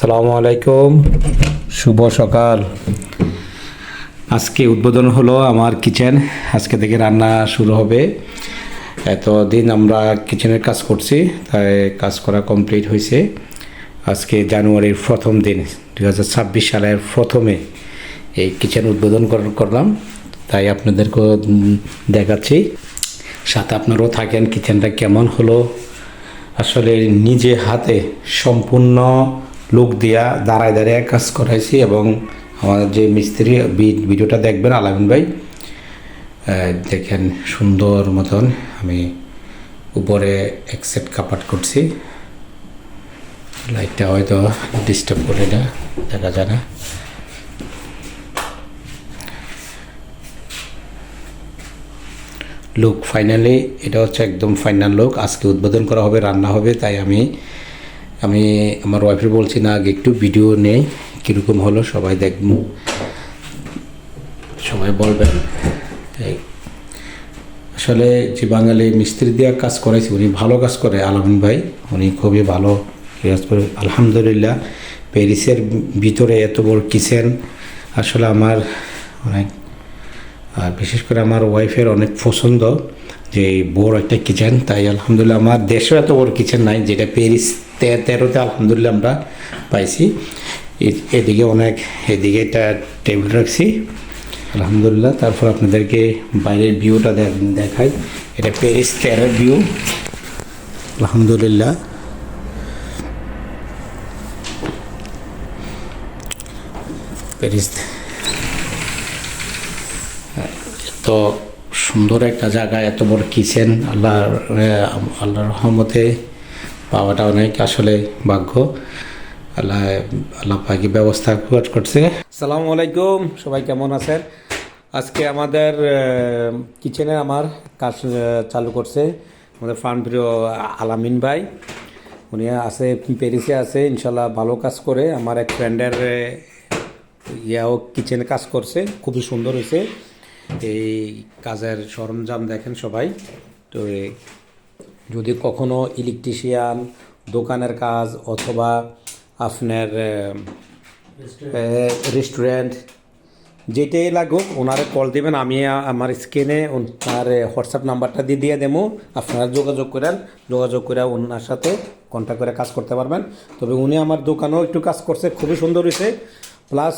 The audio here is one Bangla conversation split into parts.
আসসালামু আলাইকুম, শুভ সকাল। আজকে উদ্বোধন হলো আমার কিচেন। আজকে থেকে রান্না শুরু হবে। এতদিন আমরা কিচেনের কাজ করছি, তাই কাজ করা কমপ্লিট হয়েছে। আজকে জানুয়ারির প্রথম দিন, 2026 সালের প্রথমে এই কিচেন উদ্বোধন করলাম, তাই আপনাদেরকেও দেখাচ্ছি, সাথে আপনারাও থাকেন। কিচেনটা কেমন হলো, আসলে নিজে হাতে সম্পূর্ণ লোক দিয়া দাঁড়ায় দাঁড়িয়ে কাজ করাইছি। এবং আমাদের যে মিস্ত্রি ভিডিওটা দেখবেন, আলামিন ভাই, দেখেন সুন্দর মতন আমি উপরে এক সেট কাপাট করছি। লাইটটা হয়তো ডিস্টার্ব করে, না দেখা যায় না। লুক ফাইনালি এটা হচ্ছে একদম ফাইনাল লুক। আজকে উদ্বোধন করা হবে, রান্না হবে, তাই আমি আমার ওয়াইফের বলছি না আগে একটু ভিডিও নেই, কীরকম হলো সবাই দেখব, সবাই বলবেন। আসলে যে বাঙালি মিস্ত্রি দিয়ে কাজ করাইছি, উনি ভালো কাজ করে, আলামিন ভাই, উনি খুবই ভালো কাজ করে আলহামদুলিল্লাহ। প্যারিসের ভিতরে এত বড় কিচেন আসলে আমার অনেক, আর বিশেষ করে আমার ওয়াইফের অনেক পছন্দ যে বড় একটা কিচেন। তাই আলহামদুলিল্লাহ আমার দেশেও এত বড় কিচেন নাই, যেটা প্যারিস 13তে আলহামদুলিল্লাহ আমরা পাইছি। এদিকে অনেক, এদিকে একটা টেবিল রাখছি আলহামদুলিল্লাহ। তারপর আপনাদেরকে বাইরের ভিউটা দেখাই। এটা প্যারিস 13 ভিউ আলহামদুলিল্লাহ। প্যারিস তো সুন্দর একটা জায়গা, এত বড় কিচেন, আল্লাহর রহমতে পাওয়াটা অনেক আসলে ভাগ্য। আল্লাহ পাকি ব্যবস্থা করছে। আসসালামু আলাইকুম, সবাই কেমন আছেন? আজকে আমাদের কিচেনে আমার কাজ চালু করছে আমাদের প্রিয় আলামিন ভাই। উনি আছে প্যারিসে আছে, ইনশাল্লাহ ভালো কাজ করে। আমার এক ফ্রেন্ডের ইয়াও কিচেনে কাজ করছে, খুবই সুন্দর হয়েছে। এই কাজের সরঞ্জাম দেখেন সবাই। তো যদি কখনো ইলেকট্রিশিয়ান, দোকানের কাজ, অথবা আপনার রেস্টুরেন্ট, যেটাই লাগুক ওনারে কল দেবেন। আমি আমার স্ক্রিনে ওনার হোয়াটসঅ্যাপ নাম্বারটা দিয়ে দেবো, আপনারা যোগাযোগ করে ওনার সাথে কন্ট্যাক্ট করে কাজ করতে পারবেন। তবে উনি আমার দোকানেও একটু কাজ করছে, খুবই সুন্দর হয়েছে। প্লাস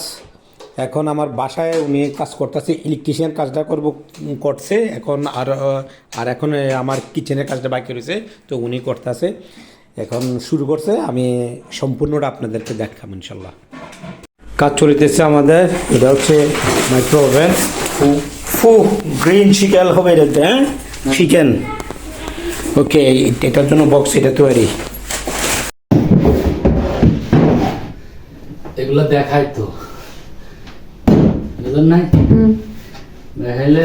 এখন আমার বাসায় উনি কাজ করতেছে, ইলেকট্রিশিয়ান কাজটা করছে এখন। আর এখন আমার কিচেনের কাজটা বাকি রয়েছে, তো উনি করতেছে, এখন শুরু করছে। আমি সম্পূর্ণটা আপনাদেরকে দেখাবো ইনশাল্লাহ। কাজ চলিতেছে আমাদের। এটা হচ্ছে মাইক্রো ওভেন, গ্রিন চিকেন হবে এটাতে, হ্যাঁ চিকেন। ওকে, এটার জন্য বক্স এটা তৈরি। এগুলো দেখাই তো নাই, দেখাইলে